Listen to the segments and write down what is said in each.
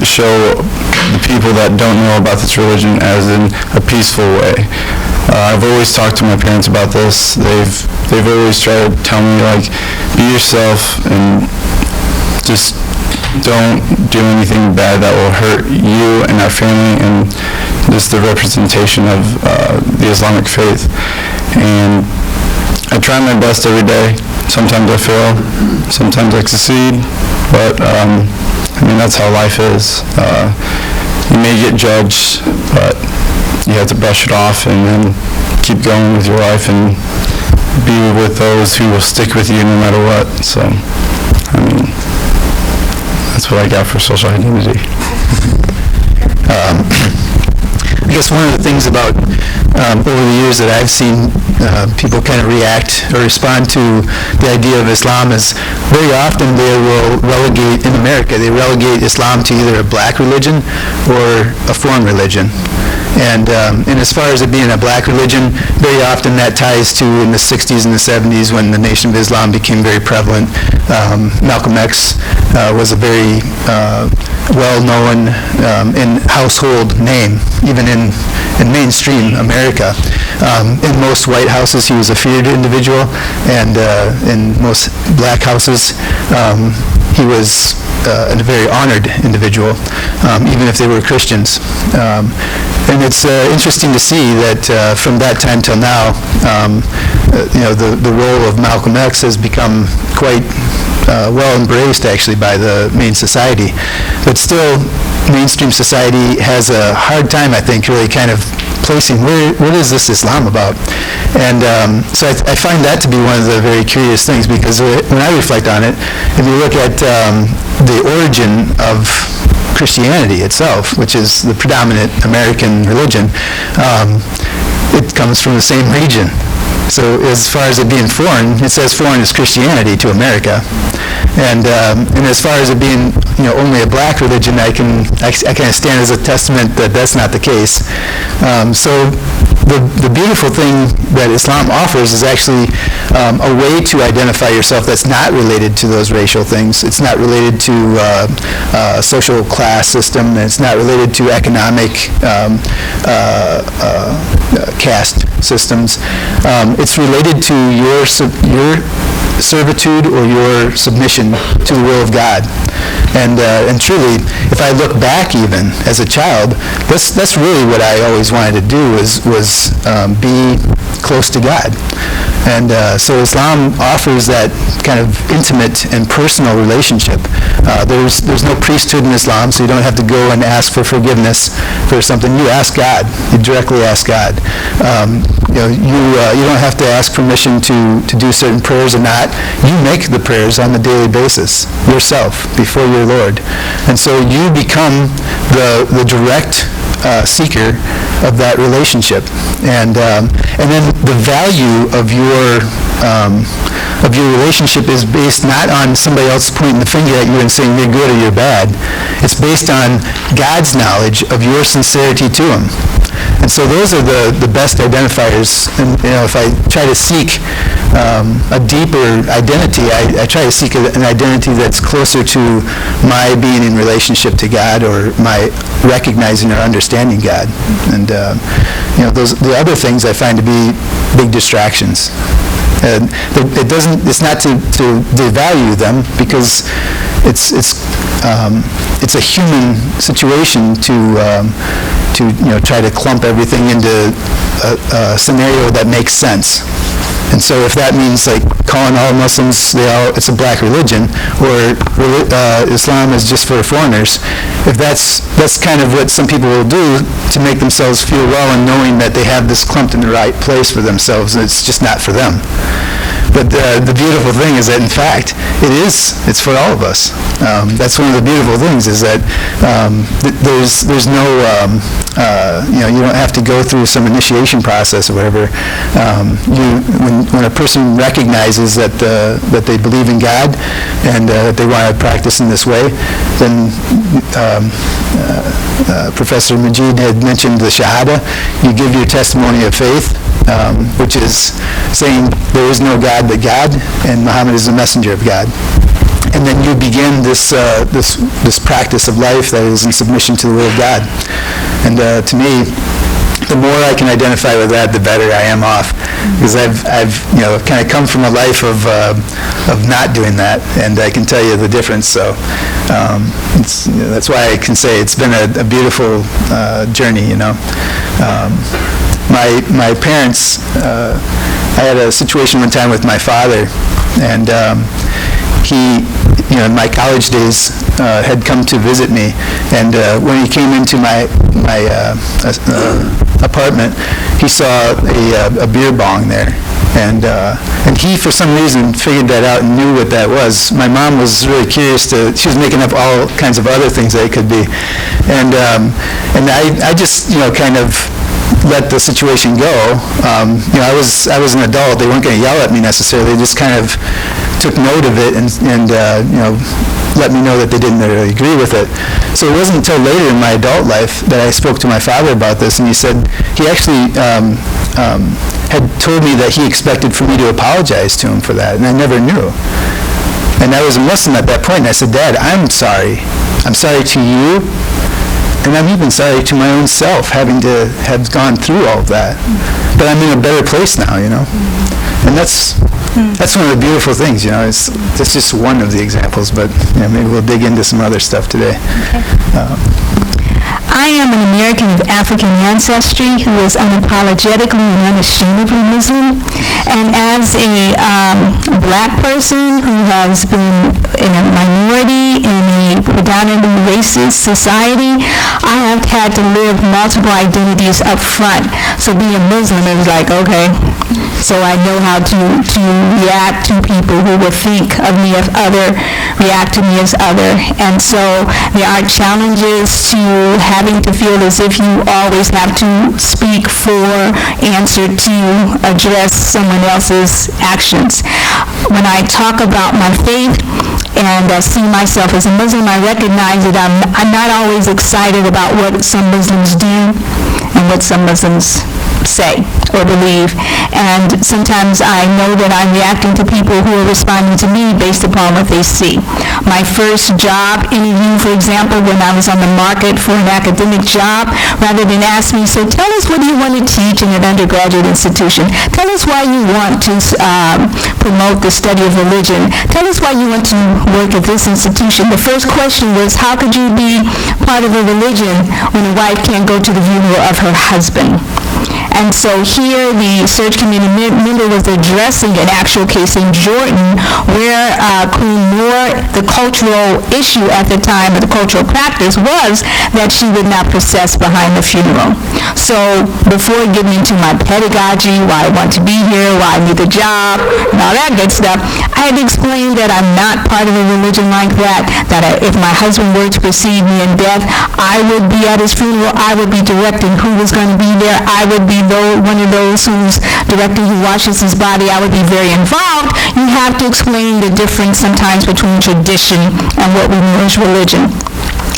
show the people that don't know about this religion as in a peaceful way. I've always talked to my parents about this. They've always tried to tell me, like, be yourself and just don't do anything bad that will hurt you and our family and just the representation of the Islamic faith. And I try my best every day. Sometimes I fail, sometimes I succeed, but that's how life is. You may get judged, but you have to brush it off and then keep going with your life and be with those who will stick with you no matter what. So, that's what I got for social identity. I guess one of the things about over the years that I've seen people kind of react or respond to the idea of Islam is very often they will relegate, in America, they relegate Islam to either a black religion or a foreign religion. And as far as it being a black religion, very often that ties to in the 60s and the 70s when the Nation of Islam became very prevalent. Malcolm X was a very well-known and household name, even in mainstream America. In most white houses, he was a feared individual, and in most black houses, he was a very honored individual, even if they were Christians. And it's interesting to see that from that time till now, the role of Malcolm X has become quite well embraced actually by the main society. But still, mainstream society has a hard time, I think, really kind of placing what is this Islam about? And so I find that to be one of the very curious things, because when I reflect on it, if you look at the origin of Christianity itself, which is the predominant American religion, it comes from the same region. So as far as it being foreign, it's as foreign as Christianity to America. And as far as it being only a black religion, I kind of stand as a testament that that's not the case. So the beautiful thing that Islam offers is actually a way to identify yourself that's not related to those racial things. It's not related to social class system. It's not related to economic caste systems. It's related to your servitude or your submission to the will of God. And truly, if I look back even as a child, that's really what I always wanted to do was be close to God. And so Islam offers that kind of intimate and personal relationship. There's no priesthood in Islam, so you don't have to go and ask for forgiveness for something. You ask God. You directly ask God. You don't have to ask permission to do certain prayers or not. You make the prayers on a daily basis yourself before your Lord. And so you become the direct seeker of that relationship, and then the value of your relationship is based not on somebody else pointing the finger at you and saying you're good or you're bad. It's based on God's knowledge of your sincerity to Him. And so those are the best identifiers. And if I try to seek a deeper identity, I try to seek an identity that's closer to my being in relationship to God, or my recognizing or understanding God. And the other things I find to be big distractions. And it's not to devalue them, because it's a human situation to try to clump everything into a scenario that makes sense. And so if that means like calling all Muslims, it's a black religion, or Islam is just for foreigners, if that's kind of what some people will do to make themselves feel well and knowing that they have this clumped in the right place for themselves, and it's just not for them. But the beautiful thing is that, in fact, it's for all of us. That's one of the beautiful things, is that there's no, you don't have to go through some initiation process or whatever. When a person recognizes that they believe in God and that they want to practice in this way, then Professor Majid had mentioned the Shahada. You give your testimony of faith, which is saying there is no God but God, and Muhammad is the messenger of God. and then you begin this practice of life that is in submission to the will of God. And to me, the more I can identify with that, the better I am off, because I've kind of come from a life of not doing that, and I can tell you the difference. So that's why I can say it's been a beautiful journey. My parents, I had a situation one time with my father, and he, in my college days, had come to visit me, and when he came into my apartment, he saw a beer bong there, and he, for some reason, figured that out and knew what that was. My mom was really curious she was making up all kinds of other things that it could be, and I just, kind of let the situation go. I was an adult. They weren't going to yell at me necessarily. They just kind of took note of it and let me know that they didn't really agree with it. So it wasn't until later in my adult life that I spoke to my father about this, and he said he actually had told me that he expected for me to apologize to him for that, and I never knew. And I was a Muslim at that point, and I said, Dad, I'm sorry. I'm sorry to you, and I'm even sorry to my own self, having to have gone through all of that. But I'm in a better place now, And that's one of the beautiful things, That's just one of the examples, but maybe we'll dig into some other stuff today. I am an American of African ancestry who is unapologetically and unashamedly Muslim. And as a black person who has been in a minority in a predominantly racist society, I have had to live multiple identities up front. So being Muslim is like, okay, so I know how to react to people who will think of me as other, react to me as other. And so there are challenges to having to feel as if you always have to speak for, answer to, address someone else's actions. When I talk about my faith and see myself as a Muslim, I recognize that I'm not always excited about what some Muslims do and what some Muslims say or believe, and sometimes I know that I'm reacting to people who are responding to me based upon what they see. My first job interview, for example, when I was on the market for an academic job, rather than ask me, so tell us what do you want to teach in an undergraduate institution? Tell us why you want to promote the study of religion. Tell us why you want to work at this institution. The first question was, how could you be part of a religion when a wife can't go to the funeral of her husband? And so here the search committee member was addressing an actual case in Jordan where Queen Noor, the cultural issue at the time, or the cultural practice, was that she would not process behind the funeral. So before getting into my pedagogy, why I want to be here, why I need the job, and all that good stuff, I had to explain that I'm not part of a religion like that if my husband were to precede me in death, I would be at his funeral, I would be directing who was going to be there, I would be one of those who's directing who washes his body, I would be very involved. You have to explain the difference sometimes between tradition and what we know as religion.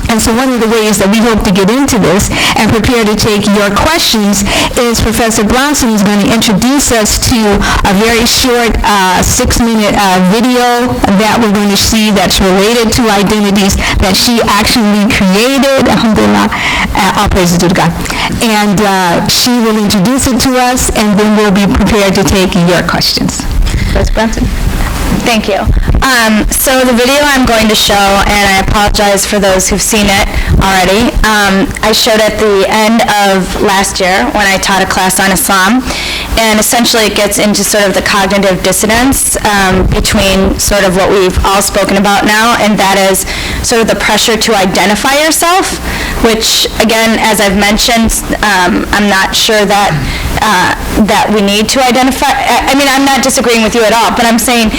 And so one of the ways that we hope to get into this and prepare to take your questions is Professor Bronson is going to introduce us to a very short 6-minute video that we're going to see that's related to identities that she actually created. Alhamdulillah. All praises to God. And she will introduce it to us, and then we'll be prepared to take your questions. Professor Bronson. Thank you. So the video I'm going to show, and I apologize for those who've seen it already, I showed at the end of last year when I taught a class on Islam, and essentially it gets into sort of the cognitive dissonance between sort of what we've all spoken about now, and that is sort of the pressure to identify yourself, which again, as I've mentioned, I'm not sure that we need to identify. I mean, I'm not disagreeing with you at all, but I'm saying,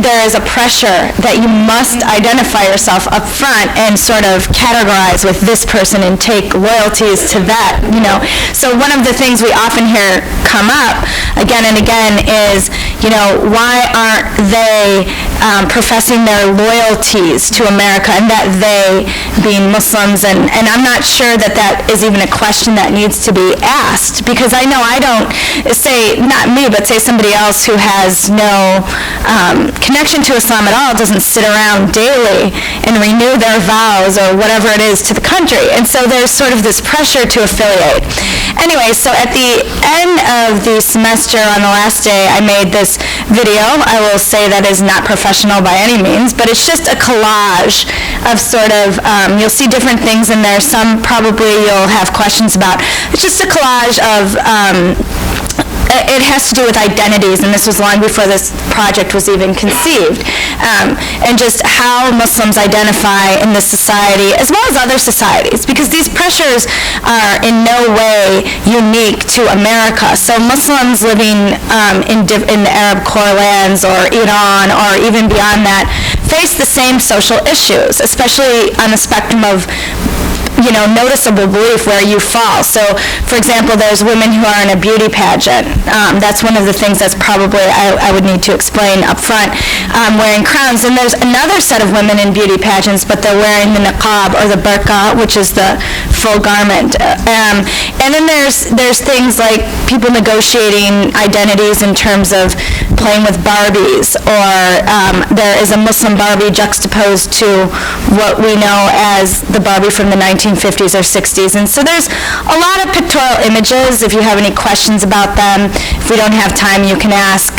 there is a pressure that you must identify yourself up front and sort of categorize with this person and take loyalties to that, So one of the things we often hear come up again and again is, why aren't they professing their loyalties to America, and that they being Muslims, and I'm not sure that is even a question that needs to be asked, because I know I don't, say, not me, but say somebody else who has no connection to Islam at all doesn't sit around daily and renew their vows or whatever it is to the country. And so there's sort of this pressure to affiliate. Anyway, so at the end of the semester on the last day, I made this video. I will say that is not professional by any means, but it's just a collage of sort of, you'll see different things in there. Some probably you'll have questions about. It's just a collage of, it has to do with identities, and this was long before this project was even conceived, and just how Muslims identify in this society as well as other societies, because these pressures are in no way unique to America. So Muslims living in the Arab core lands or Iran or even beyond that face the same social issues, especially on the spectrum of noticeable belief where you fall. So, for example, there's women who are in a beauty pageant. That's one of the things that's probably I would need to explain up front, wearing crowns. And there's another set of women in beauty pageants, but they're wearing the niqab or the burqa, which is the full garment. And then there's things like people negotiating identities in terms of playing with Barbies, or there is a Muslim Barbie juxtaposed to what we know as the Barbie from the 1950s or 60s. And so there's a lot of pictorial images. If you have any questions about them, if we don't have time, you can ask.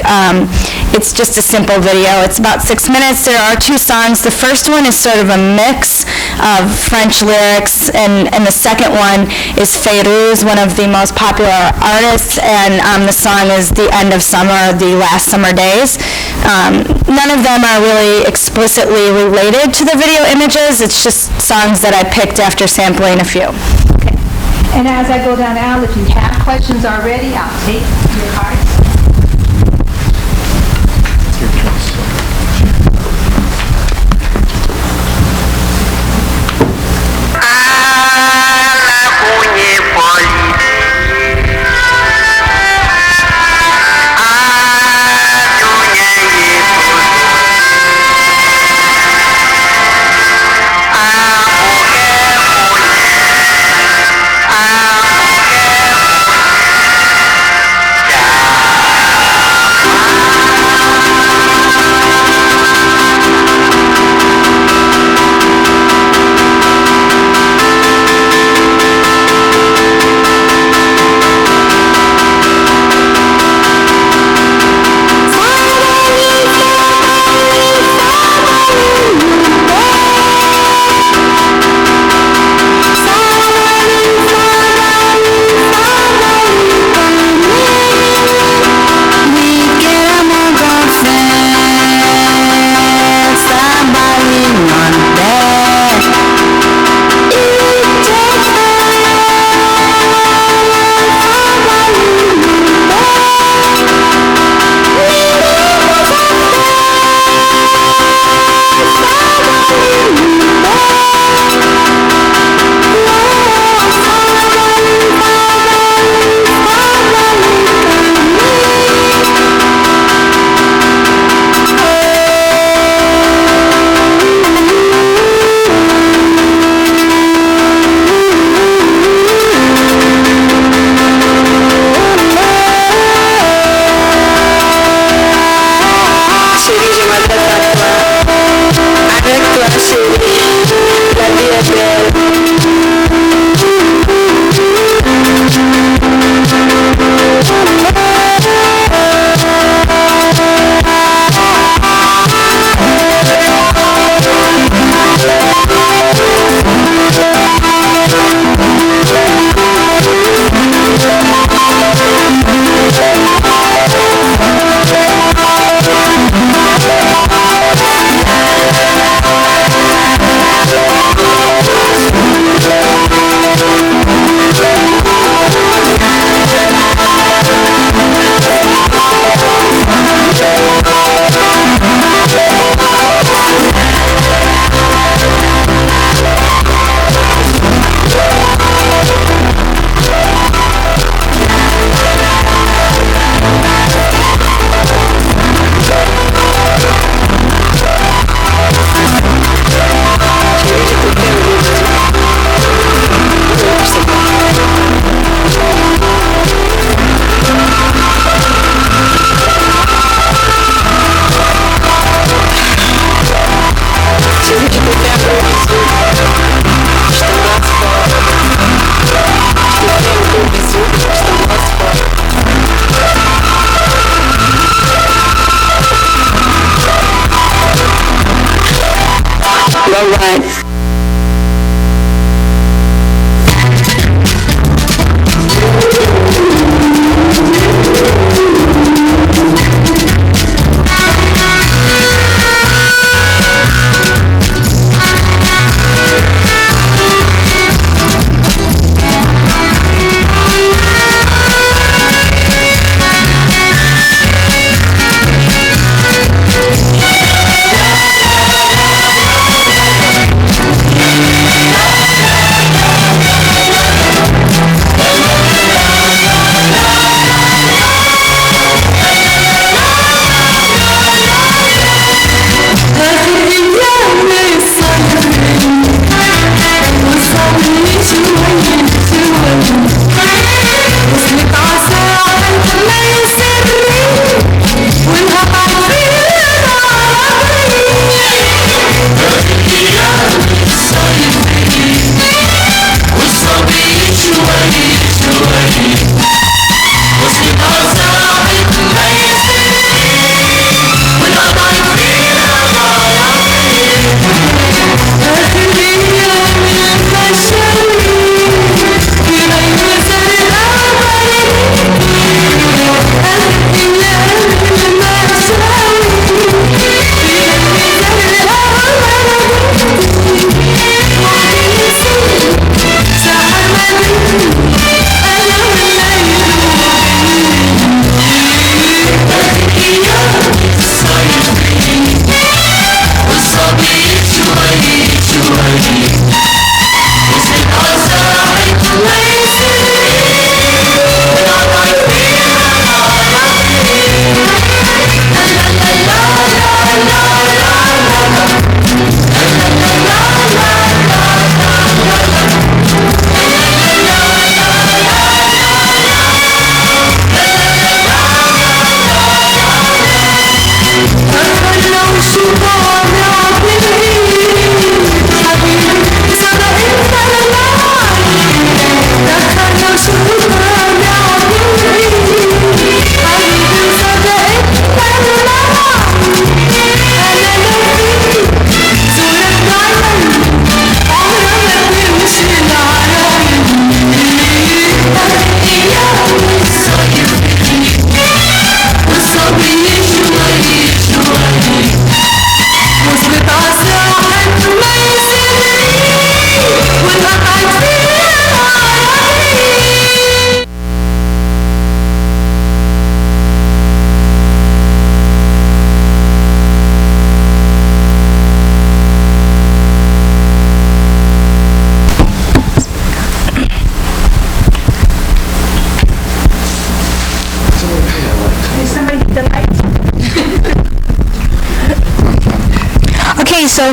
It's just a simple video. It's about 6 minutes. There are 2 songs. The first one is sort of a mix of French lyrics, and the second one is Fayrouz, one of the most popular artists, and the song is The End of Summer, The Last Summer Days. None of them are really explicitly related to the video images. It's just songs that I picked after sampling a few. Okay. And as I go down the aisle, if you have questions already, I'll take your cards. Yeah.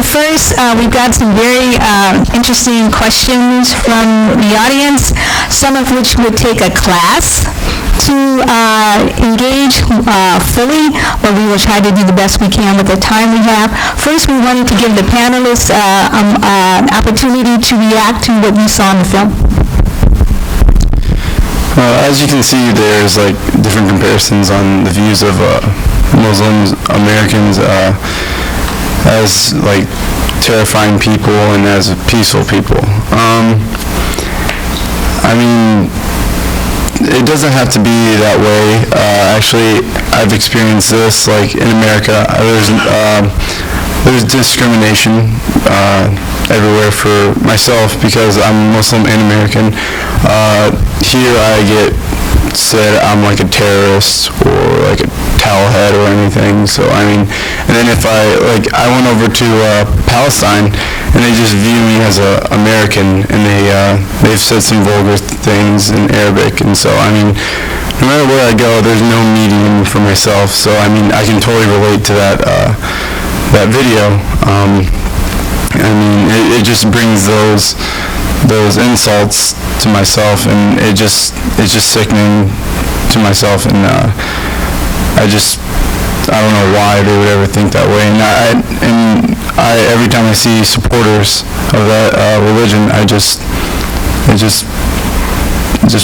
first, we've got some very interesting questions from the audience, some of which would take a class to engage fully, but we will try to do the best we can with the time we have. First, we wanted to give the panelists an opportunity to react to what you saw in the film. As you can see, there's like different comparisons on the views of Muslims, Americans, as like terrifying people and as peaceful people. I mean, it doesn't have to be that way. Actually, I've experienced this, like in America. There's discrimination everywhere for myself because I'm Muslim and American. Here I get said I'm like a terrorist or like a towelhead or anything. So I mean, and then if I went over to Palestine and they just view me as a American, and they've said some vulgar things in Arabic, and so I mean, no matter where I go, there's no medium for myself. So I mean, I can totally relate to that video. I mean, it just brings those insults to myself, and it's just sickening to myself, and I don't know why they would ever think that way. And I every time I see supporters of that religion, it just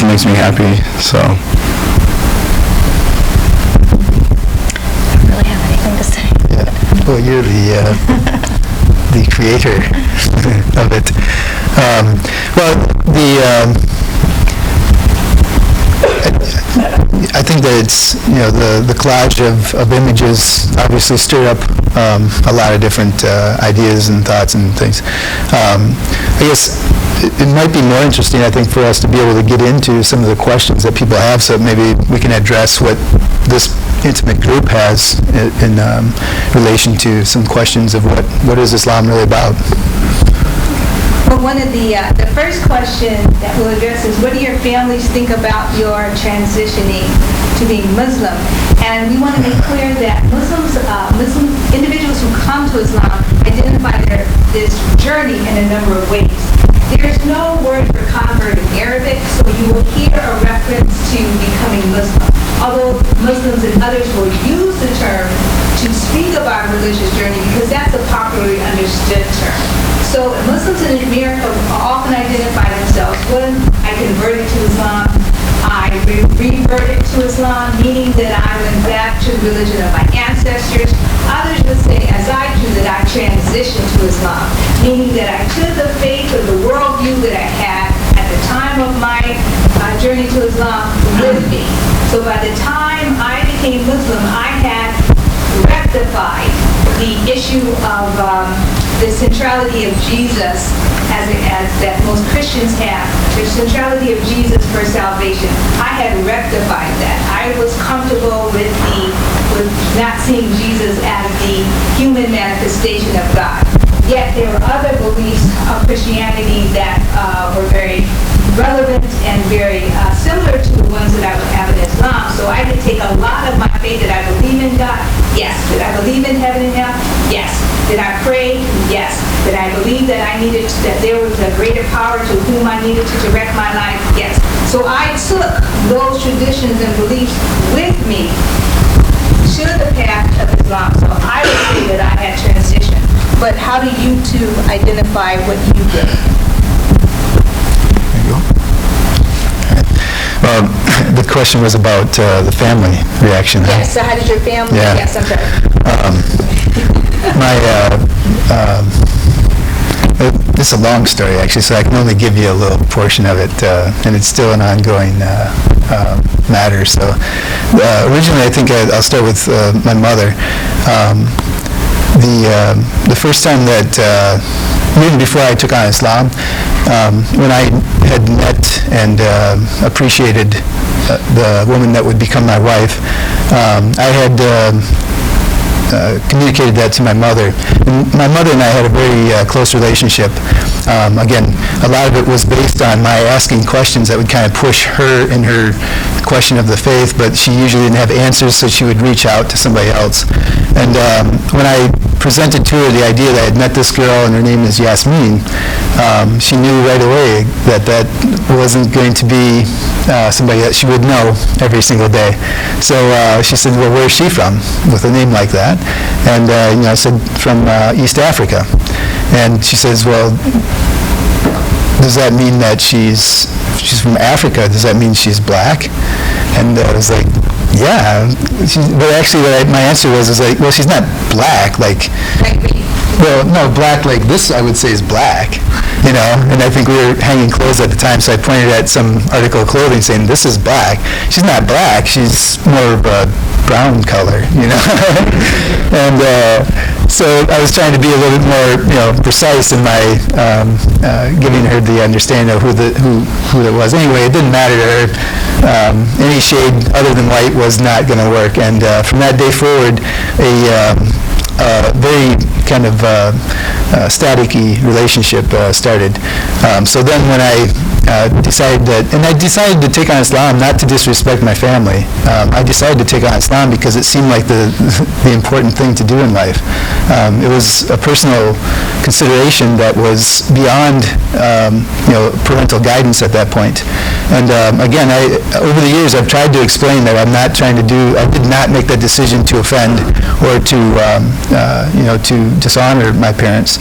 makes me happy. So. I don't really have anything to say. Yeah. Well, you're the creator of it. I think that it's, the collage of images obviously stirred up a lot of different ideas and thoughts and things. I guess it might be more interesting, I think, for us to be able to get into some of the questions that people have, so maybe we can address what this intimate group has in relation to some questions of what is Islam really about. Well, one of the first question that we'll address is, what do your families think about your transitioning to being Muslim? And we want to make clear that Muslim individuals who come to Islam identify this journey in a number of ways. There's no word for convert in Arabic, so you will hear a reference to becoming Muslim. Although Muslims and others will use the term to speak about a religious journey because that's a popularly understood term. So Muslims in America often identify themselves, when I converted to Islam, I reverted to Islam, meaning that I went back to the religion of my ancestors. Others would say, as I do, that I transitioned to Islam, meaning that I took the faith or the worldview that I had at the time of my journey to Islam with me. So by the time I became Muslim, I had rectified the issue of the centrality of Jesus as that most Christians have, the centrality of Jesus for salvation. I had rectified that. I was comfortable with not seeing Jesus as the human manifestation of God. Yet there were other beliefs of Christianity that were very relevant and very similar to the ones that I would have in Islam. So I could take a lot of my faith. Did I believe in God? Yes. Did I believe in heaven and hell? Yes. Did I pray? Yes. Did I believe that that there was a greater power to whom I needed to direct my life? Yes. So I took those traditions and beliefs with me to the path of Islam. So I would say that I had transitioned. But how do you two identify what you did? There you go. Well, the question was about the family reaction. Yes, so how did your family, Yeah. yes, I'm sorry. This is a long story, actually, so I can only give you a little portion of it, and it's still an ongoing matter. So originally, I think I'll start with my mother. The first time that, even before I took on Islam, when I had met and appreciated the woman that would become my wife, I had communicated that to my mother. And my mother and I had a very close relationship. Again, a lot of it was based on my asking questions that would kind of push her in her question of the faith, but she usually didn't have answers, so she would reach out to somebody else. And when I presented to her the idea that I had met this girl and her name is Yasmin, she knew right away that that wasn't going to be somebody that she would know every single day. So she said, well, where's she from with a name like that? And I said, from East Africa. And she says, well, does that mean that she's from Africa? Does that mean she's black? And I was like, yeah. But actually, my answer was like, well, she's not black, like, well, no, black like this, I would say, is black, and I think we were hanging clothes at the time, so I pointed at some article of clothing saying, this is black. She's not black, she's more of a brown color, And so I was trying to be a little bit more, precise in my giving her the understanding of who it was. Anyway, it didn't matter to her. Any shade other than white was not going to work. And from that day forward, a very kind of static-y relationship started. So then when I decided to take on Islam not to disrespect my family. I decided to take on Islam because it seemed like the important thing to do in life. It was a personal consideration that was beyond parental guidance at that point. And again, over the years I've tried to explain that I did not make that decision to offend or to dishonor my parents,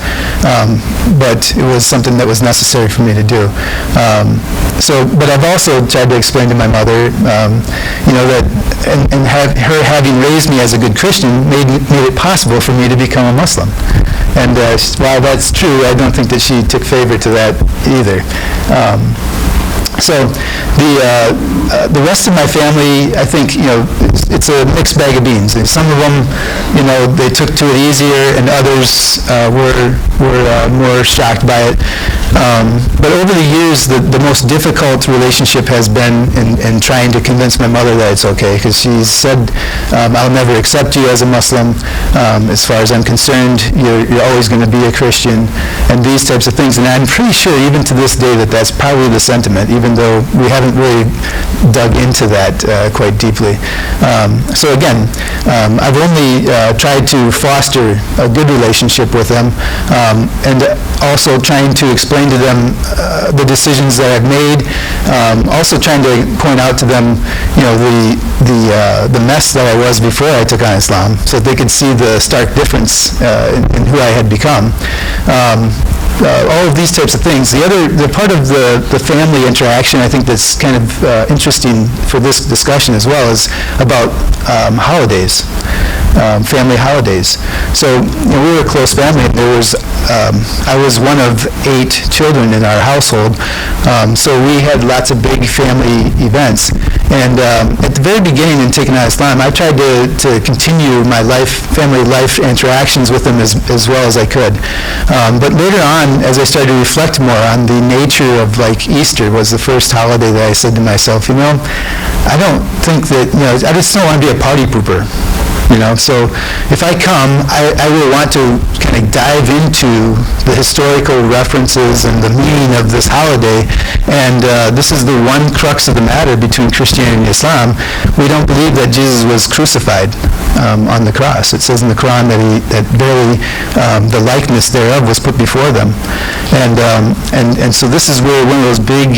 but it was something that was necessary for me to do. But I've also tried to explain to my mother, that her having raised me as a good Christian made it possible for me to become a Muslim. And while that's true, I don't think that she took favor to that either. So the rest of my family, I think, it's a mixed bag of beans. And some of them, they took to it easier, and others were more shocked by it. But over the years, the most difficult relationship has been in trying to convince my mother that it's okay, because she said, I'll never accept you as a Muslim. As far as I'm concerned, you're always going to be a Christian, and these types of things. And I'm pretty sure, even to this day, that that's probably the sentiment, even though we haven't really dug into that quite deeply. So again, I've only tried to foster a good relationship with them, and also trying to explain to them the decisions that I've made, also trying to point out to them, the mess that I was before I took on Islam, so that they could see the stark difference in who I had become. All of these types of things. The part of the family interaction, I think, that's kind of interesting for this discussion as well, is about holidays, family holidays. So we were a close family. I was one of 8 children in our household, so we had lots of big family events. And at the very beginning in taking on Islam, I tried to continue my family life interactions with them as well as I could. But later on, as I started to reflect more on the nature of, like, Easter was the first holiday that I said to myself, I don't think that, I just don't want to be a party pooper. So if I come, I will want to kind of dive into the historical references and the meaning of this holiday. And this is the one crux of the matter between Christianity and Islam. We don't believe that Jesus was crucified on the cross. It says in the Quran that barely the likeness thereof was put before them. And so this is where one of those big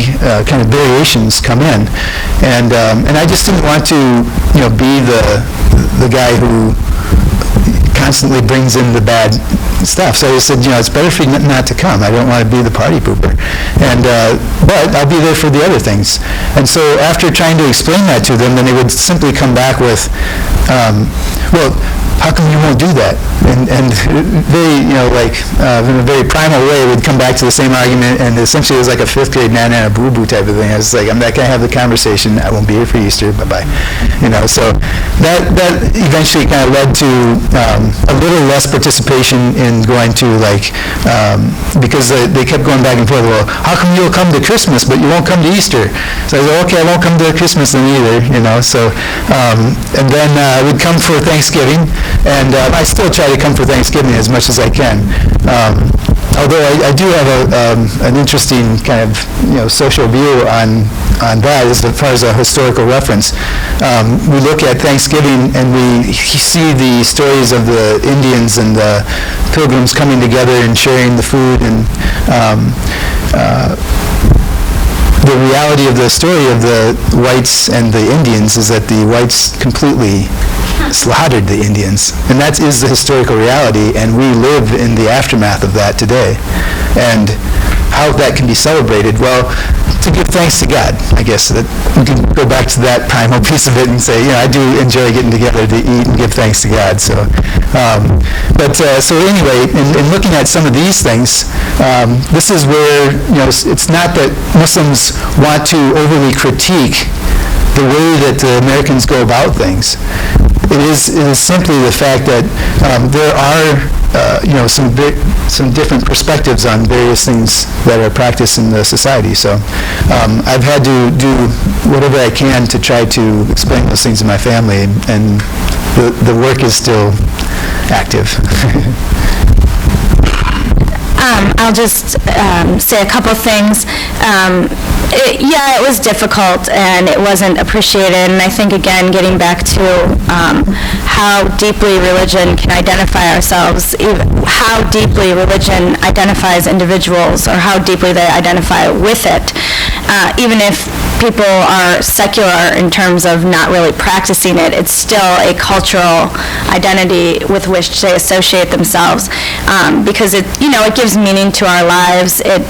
kind of variations come in. And I just didn't want to be the guy who constantly brings in the bad stuff. So I said, it's better for you not to come. I don't want to be the party pooper. But I'll be there for the other things. And so after trying to explain that to them, then they would simply come back with, well, how come you won't do that? And they, in a very primal way, would come back to the same argument, and essentially it was like a 5th grade nana boo-boo type of thing. I was like, I'm not going to have the conversation. I won't be here for Easter. Bye-bye. So that eventually kind of led to a little less participation in going to, because they kept going back and forth. Well, how come you'll come to Christmas, but you won't come to Easter? So I said, okay, I won't come to Christmas then either, So, and then I would come for Thanksgiving. And I still try to come for Thanksgiving as much as I can. Although I do have an interesting kind of social view on on that as far as a historical reference. We look at Thanksgiving and we see the stories of the Indians and the Pilgrims coming together and sharing the food, and the reality of the story of the whites and the Indians is that the whites completely slaughtered the Indians. And that is the historical reality, and we live in the aftermath of that today. And how that can be celebrated, well, to give thanks to God, I guess. That we can go back to that primal piece of it and say, I do enjoy getting together to eat and give thanks to God. So, so anyway, in looking at some of these things, this is where, it's not that Muslims want to overly critique the way that the Americans go about things. It is simply the fact that there are some different perspectives on various things that are practiced in the society. So I've had to do whatever I can to try to explain those things to my family, and the work is still active. I'll just say a couple things. It was difficult and it wasn't appreciated, and I think, again, getting back to how deeply religion can identify ourselves, how deeply religion identifies individuals, or how deeply they identify with it. Even if people are secular in terms of not really practicing it, it's still a cultural identity with which they associate themselves, because it gives meaning to our lives. It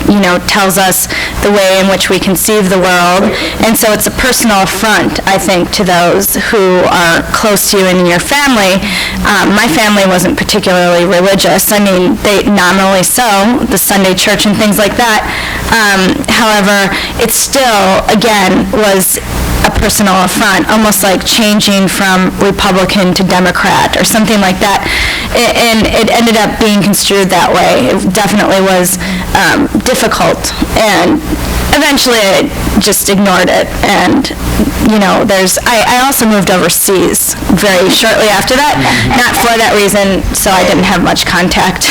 tells us the way in which we conceive the world, and so it's a personal affront, I think, to those who are close to you and in your family. My family wasn't particularly religious. I mean, they nominally so, the Sunday church and things like that. However, it still, again, was a personal affront, almost like changing from Republican to Democrat or something like that. And it ended up being construed that way. It definitely was difficult, and eventually I just ignored it. And I also moved overseas very shortly after that, not for that reason, so I didn't have much contact.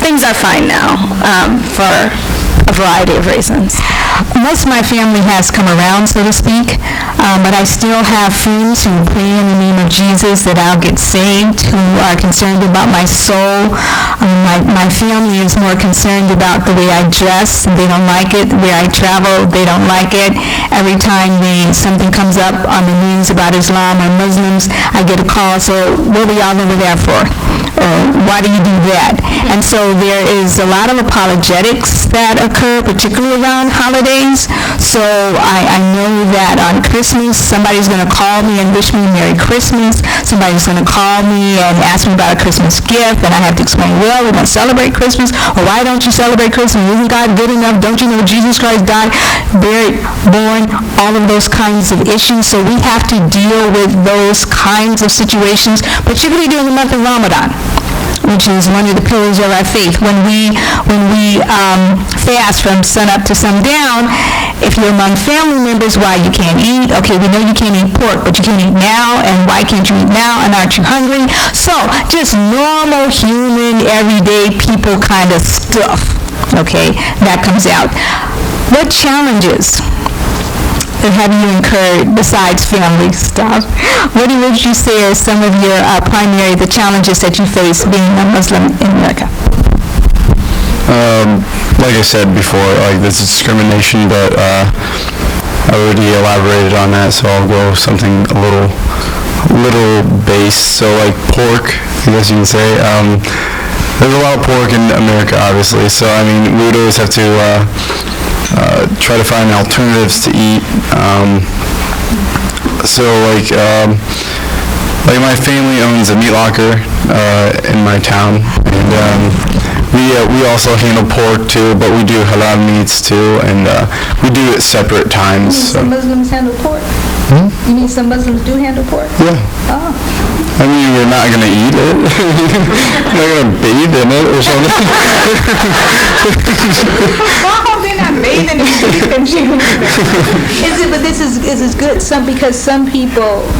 Things are fine now for a variety of reasons. Most of my family has come around, so to speak, but I still have friends who pray in the name of Jesus that I'll get saved, who are concerned about my soul. My family is more concerned about the way I dress. They don't like it. Where I travel, they don't like it. Every time something comes up on the news about Islam or Muslims, I get a call, so what were y'all over there for? Or why do you do that? And so there is a lot of apologetics that occur, particularly around holidays. So I know that on Christmas, somebody's going to call me and wish me Merry Christmas. Somebody's going to call me and ask me about a Christmas gift, and I have to explain, well, we don't celebrate Christmas, or why don't you celebrate Christmas? Isn't God good enough? Don't you know Jesus Christ died, buried, born, all of those kinds of issues. So we have to deal with those kinds of situations, particularly during the month of Ramadan, which is one of the pillars of our faith. When we fast from sun up to sundown, if you're among family members, why you can't eat? Okay, we know you can't eat pork, but you can eat now, and why can't you eat now, and aren't you hungry? So just normal, human, everyday people kind of stuff, okay, that comes out. What challenges have you incurred besides family stuff? What would you say are some of your the challenges that you face being a Muslim in America? Like I said before, this discrimination, but I already elaborated on that, so I'll go something a little base. So like pork, I guess you can say. There's a lot of pork in America, obviously, so I mean, we would always have to try to find alternatives to eat. So my family owns a meat locker in my town, and we also handle pork too, but we do halal meats too, and we do it separate times. Some Muslims handle pork? You mean some Muslims do handle pork? Yeah. Oh. I mean, we're not going to eat it. We're not going to bathe in it or something. They're not bathing in it. But this is good. Because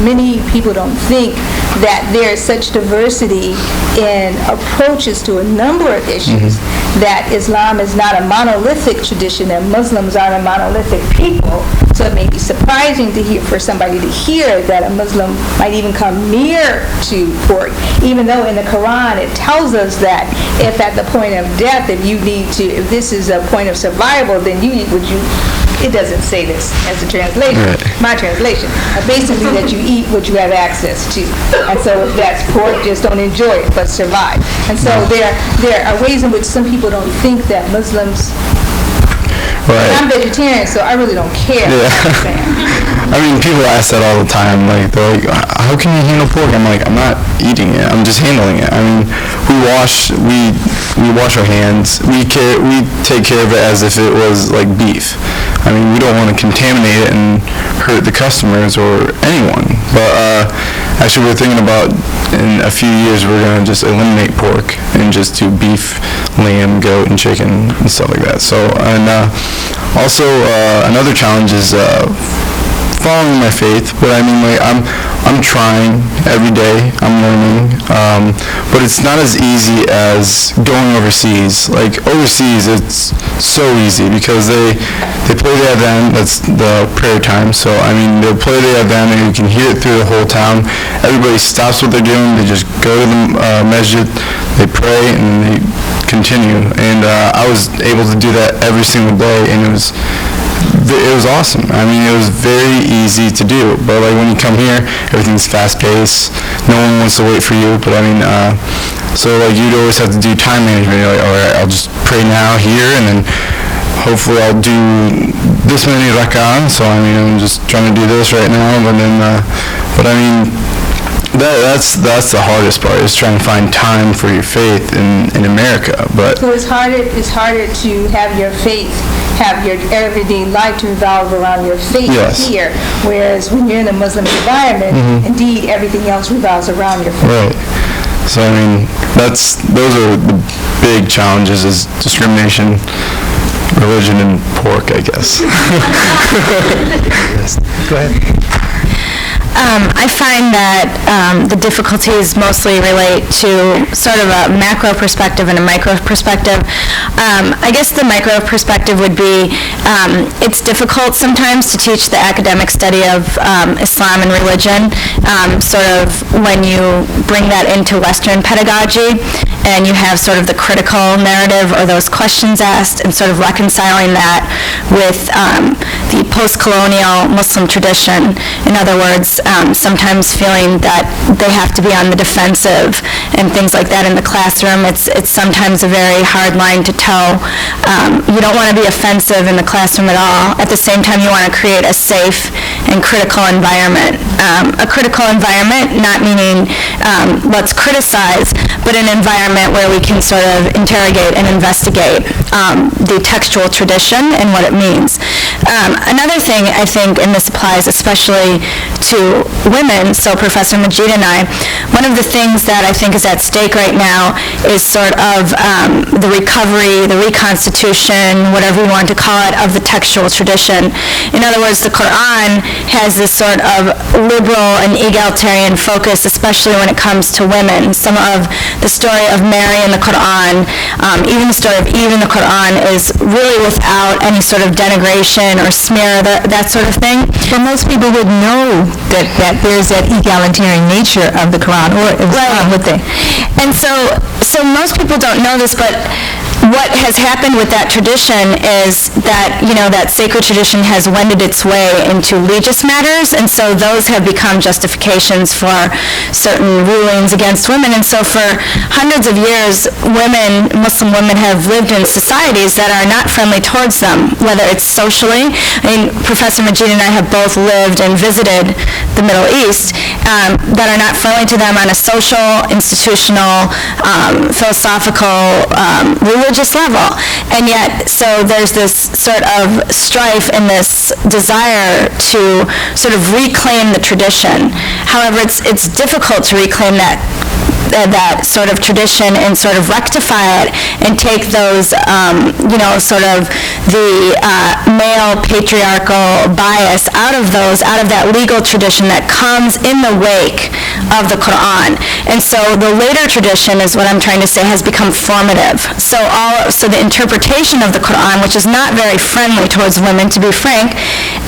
many people don't think that there is such diversity in approaches to a number of issues. that Islam is not a monolithic tradition, that Muslims aren't a monolithic people. So it may be surprising for somebody to hear that a Muslim might even come near to pork, even though in the Quran it tells us that if at the point of death, if this is a point of survival, then it doesn't say this as a translation, my translation, basically that you eat what you have access to. And so if that's pork, just don't enjoy it, but survive. And so there are ways in which some people don't think that Muslims. Right. I'm vegetarian, so I really don't care what I'm saying. I mean, people ask that all the time. Like, they're like, "How can you handle pork?" I'm like, "I'm not eating it. I'm just handling it." I mean, we wash our hands. We take care of it as if it was like beef. I mean, we don't want to contaminate it and hurt the customers or anyone. But actually, we're thinking about in a few years we're going to just eliminate pork and just do beef, lamb, goat, and chicken and stuff like that. So, and also another challenge is following my faith. But I mean, like, I'm trying every day. I'm learning, but it's not as easy as going overseas. Like overseas, it's so easy because they play the adhan. That's the prayer time. So I mean, they'll play the adhan and you can hear it through the whole town. Everybody stops what they're doing. They just go to the masjid, they pray, and they continue. And I was able to do that every single day, and it was awesome. I mean, it was very easy to do. But like when you come here, everything's fast-paced. No one wants to wait for you. But I mean, so like you'd always have to do time management. You're like, all right, I'll just pray now here, and then hopefully I'll do this many rak'ah. So I mean, I'm just trying to do this right now. But then, but I mean, that's the hardest part, is trying to find time for your faith in America. But so it's harder to have your faith, have your everyday life to revolve around your faith here, whereas when you're in a Muslim environment, indeed everything else revolves around your faith. Right. So I mean, those are the big challenges: is discrimination, religion, and pork, I guess. Go ahead. I find that the difficulties mostly relate to sort of a macro perspective and a micro perspective. I guess the micro perspective would be it's difficult sometimes to teach the academic study of Islam and religion, sort of when you bring that into Western pedagogy and you have sort of the critical narrative or those questions asked, and sort of reconciling that with the post-colonial Muslim tradition. In other words, sometimes feeling that they have to be on the defensive and things like that in the classroom. It's sometimes a very hard line to toe. You don't want to be offensive in the classroom at all. At the same time, you want to create a safe and critical environment. A critical environment, not meaning let's criticize, but an environment where we can sort of interrogate and investigate the textual tradition and what it means. Another thing I think, and this applies especially to women, so Professor Majid and I, one of the things that I think is at stake right now is sort of the recovery, the reconstitution, whatever you want to call it, of the textual tradition. In other words, the Quran has this sort of liberal and egalitarian focus, especially when it comes to women. Some of the story of Mary in the Quran, even the story of Eve in the Quran, is really without any sort of denigration or smear, that sort of thing. But most people would know that there's that egalitarian nature of the Quran, or Islam, would they? And so most people don't know this, but what has happened with that tradition is that, that sacred tradition has wended its way into religious matters, and so those have become justifications for certain rulings against women. And so for hundreds of years, Muslim women have lived in societies that are not friendly towards them, whether it's socially. I mean, Professor Majid and I have both lived and visited the Middle East, that are not friendly to them on a social, institutional, philosophical, religious level. And yet, so there's this sort of strife and this desire to sort of reclaim the tradition. However, it's difficult to reclaim that sort of tradition and sort of rectify it and take those, sort of the male patriarchal bias out of that legal tradition that comes in the wake of the Quran. And so the later tradition is what I'm trying to say has become formative. So the interpretation of the Quran, which is not very friendly towards women, to be frank,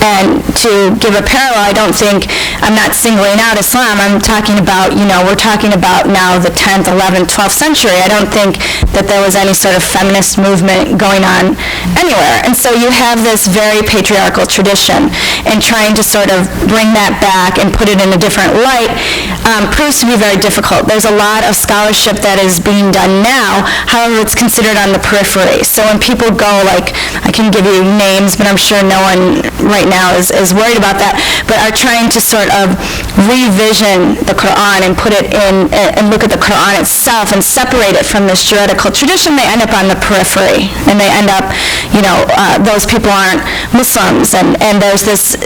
and to give a parallel, I'm not singling out Islam. I'm talking about, we're talking about now the 10th, 11th, 12th century. I don't think that there was any sort of feminist movement going on anywhere. And so you have this very patriarchal tradition, and trying to sort of bring that back and put it in a different light proves to be very difficult. There's a lot of scholarship that is being done now, however, it's considered on the periphery. So when people go, I can give you names, but I'm sure no one right now is worried about that, but are trying to sort of revision the Quran and put it in and look at the Quran itself and separate it from this juridical tradition, they end up on the periphery, and they end up, those people aren't Muslims, and there's this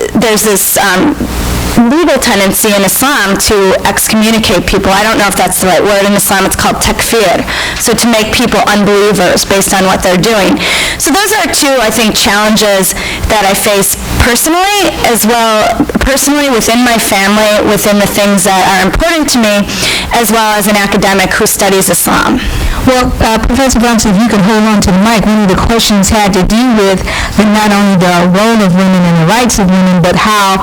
legal tendency in Islam to excommunicate people. I don't know if that's the right word. In Islam, it's called takfir. So to make people unbelievers based on what they're doing. So those are two, I think, challenges that I face personally, as well, personally within my family, within the things that are important to me, as well as an academic who studies Islam. Well, Professor Bronson, if you could hold on to the mic, one of the questions had to do with not only the role of women and the rights of women, but how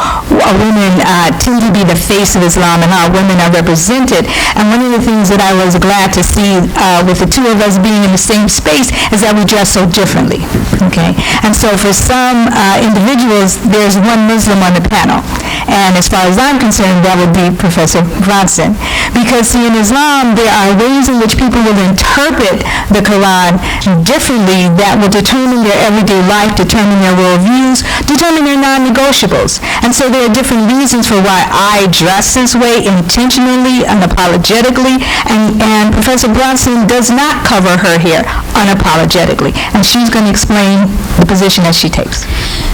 women tend to be the face of Islam and how women are represented. And one of the things that I was glad to see with the two of us being in the same space is that we dress so differently. Okay? And so for some individuals, there's one Muslim on the panel. And as far as I'm concerned, that would be Professor Bronson. Because, see, in Islam, there are ways in which people will interpret the Quran differently that will determine their everyday life, determine their worldviews, determine their non-negotiables. And so there are different reasons for why I dress this way intentionally, unapologetically, and Professor Bronson does not cover her hair unapologetically. And she's going to explain the position that she takes.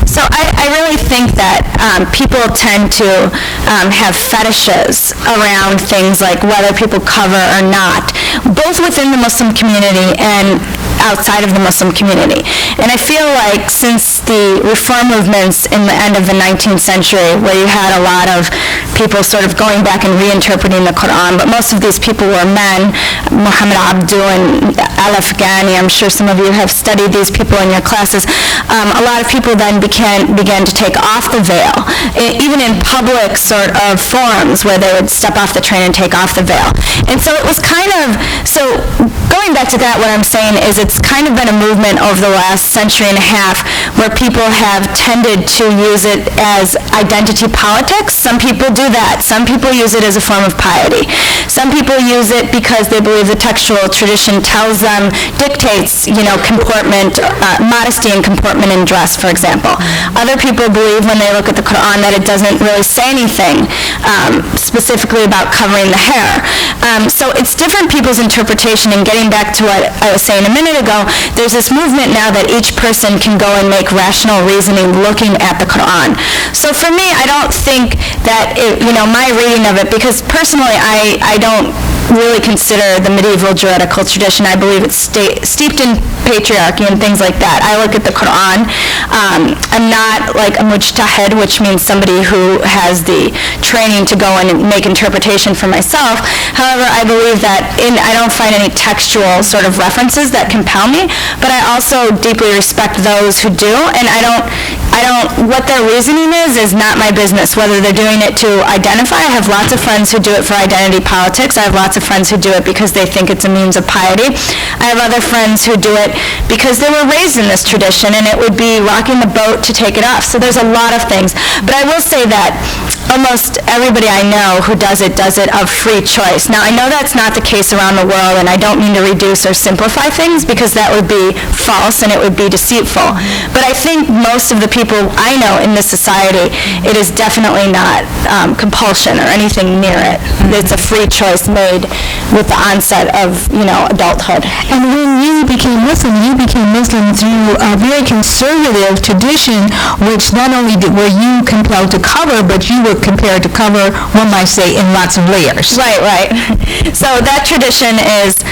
So I really think that people tend to have fetishes around things like whether people cover or not, both within the Muslim community and outside of the Muslim community. And I feel like since the reform movements in the end of the 19th century, where you had a lot of people sort of going back and reinterpreting the Quran, but most of these people were men, Muhammad Abdu and Al-Afghani, I'm sure some of you have studied these people in your classes. A lot of people then began to take off the veil, even in public sort of forums where they would step off the train and take off the veil. And so it was going back to that, what I'm saying is it's kind of been a movement over the last century and a half where people have tended to use it as identity politics. Some people do that. Some people use it as a form of piety. Some people use it because they believe the textual tradition tells them, dictates, comportment, modesty and comportment in dress, for example. Other people believe when they look at the Quran that it doesn't really say anything specifically about covering the hair. So it's different people's interpretation, and getting back to what I was saying a minute ago, there's this movement now that each person can go and make rational reasoning looking at the Quran. So for me, I don't think that, my reading of it, because personally I don't really consider the medieval juridical tradition. I believe it's steeped in patriarchy and things like that. I look at the Quran. I'm not like a mujtahid, which means somebody who has the training to go in and make interpretation for myself. However, I believe that I don't find any textual sort of references that compel me, but I also deeply respect those who do, and what their reasoning is not my business, whether they're doing it to identify. I have lots of friends who do it for identity politics. I have lots of friends who do it because they think it's a means of piety. I have other friends who do it because they were raised in this tradition, and it would be rocking the boat to take it off. So there's a lot of things. But I will say that almost everybody I know who does it of free choice. Now, I know that's not the case around the world, and I don't mean to reduce or simplify things because that would be false and it would be deceitful. But I think most of the people I know in this society, it is definitely not compulsion or anything near it. It's a free choice made with the onset of, adulthood. And when you became Muslim through a very conservative tradition, which not only were you compelled to cover, but you were look compared to cover, one might say, in lots of layers. Right. So that tradition is,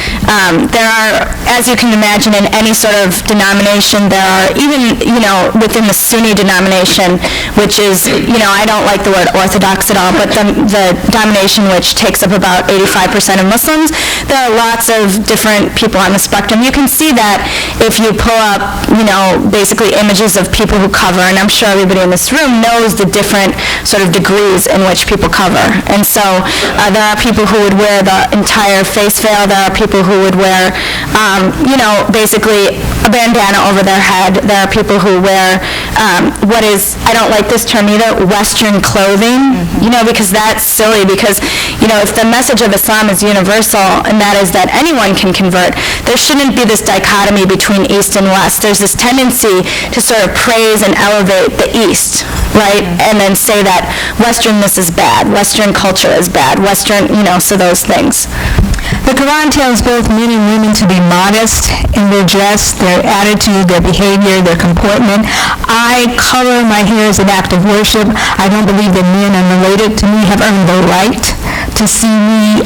there are, as you can imagine, in any sort of denomination, there are even, within the Sunni denomination, which is, I don't like the word Orthodox at all, but the denomination which takes up about 85% of Muslims, there are lots of different people on the spectrum. You can see that if you pull up, basically images of people who cover, and I'm sure everybody in this room knows the different sort of degrees in which people cover. And so there are people who would wear the entire face veil. There are people who would wear, basically a bandana over their head. There are people who wear what is, I don't like this term either, Western clothing, because that's silly, because, if the message of Islam is universal, and that is that anyone can convert, there shouldn't be this dichotomy between East and West. There's this tendency to sort of praise and elevate the East, right? And then say that Westernness is bad, Western culture is bad, Western, so those things. The Quran tells both men and women to be modest in their dress, their attitude, their behavior, their comportment. I cover my hair as an act of worship. I don't believe that men unrelated to me have earned the right to see me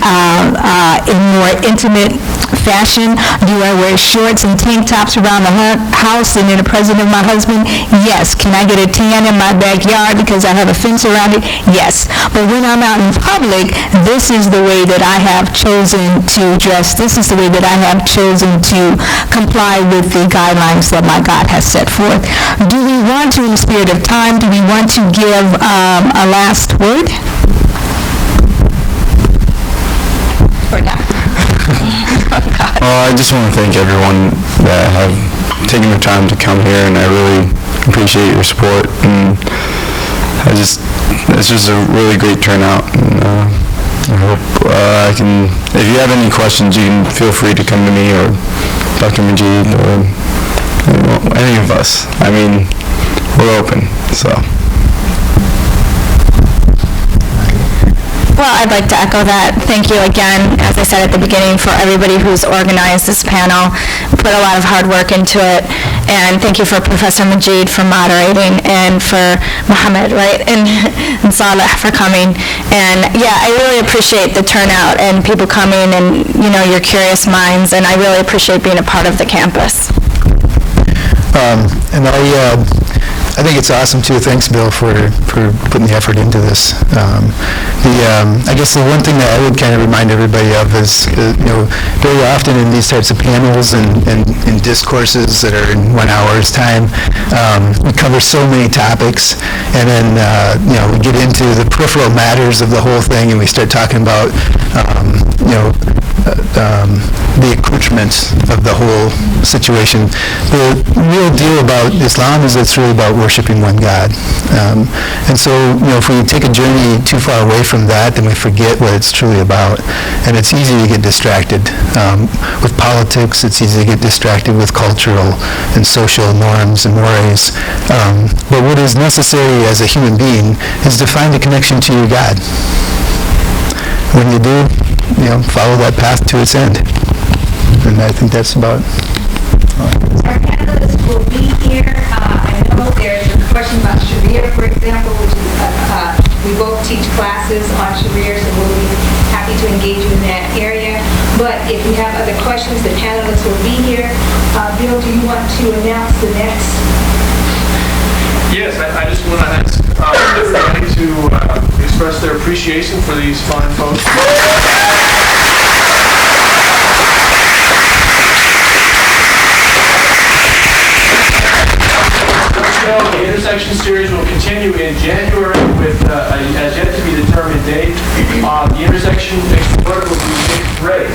in more intimate fashion. Do I wear shorts and tank tops around the house and in the presence of my husband? Yes. Can I get a tan in my backyard because I have a fence around it? Yes. But when I'm out in public, this is the way that I have chosen to dress. This is the way that I have chosen to comply with the guidelines that my God has set forth. Do we want to, in the spirit of time, do we want to give a last word? Or not? Well, I just want to thank everyone that have taken the time to come here, and I really appreciate your support. And it's just a really great turnout. And I hope I can. If you have any questions, you can feel free to come to me or Dr. Majid or any of us. I mean, we're open. So. Well, I'd like to echo that. Thank you again, as I said at the beginning, for everybody who's organized this panel, put a lot of hard work into it. And thank you for Professor Majid for moderating, and for Muhammad, right, and Saleh for coming. And yeah, I really appreciate the turnout and people coming and, your curious minds, and I really appreciate being a part of the campus. And I think it's awesome too. Thanks, Bill, for putting the effort into this. I guess the one thing that I would kind of remind everybody of is, very often in these types of panels and discourses that are in 1 hour's time, we cover so many topics, and then we get into the peripheral matters of the whole thing, and we start talking about the accoutrements of the whole situation. The real deal about Islam is it's really about worshiping one God. And so, if we take a journey too far away from that, then we forget what it's truly about. And it's easy to get distracted with politics. It's easy to get distracted with cultural and social norms and mores. But what is necessary as a human being is to find a connection to your God. When you do, follow that path to its end. And I think that's about Our panelists will be here. I know there's a question about Sharia, for example, which is, we both teach classes on Sharia, so we'll be happy to engage you in that area. But if you have other questions, the panelists will be here. Bill, do you want to announce the next? Yes, I just want to ask everybody to express their appreciation for these fine folks. The intersection series will continue in January with as yet to be determined date. The intersection explored will be mixed race,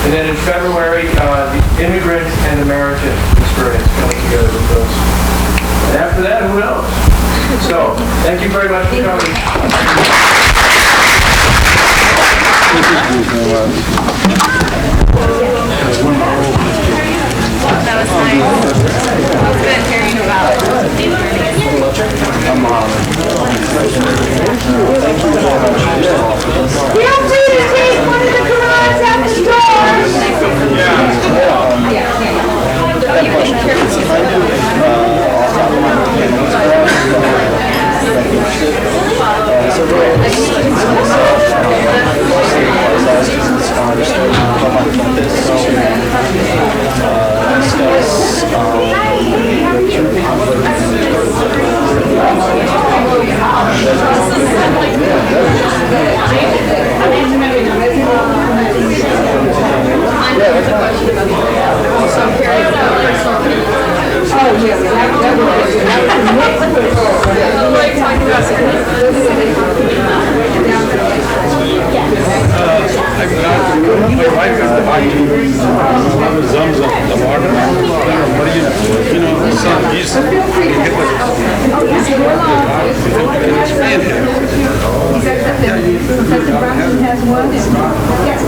and then in February the immigrant and American experience coming together with those. And after that, who knows? So, thank you very much for coming. That was nice. It was good hearing about Feel free to take one of the Qurans at the store. Professor Brown has one. Yes.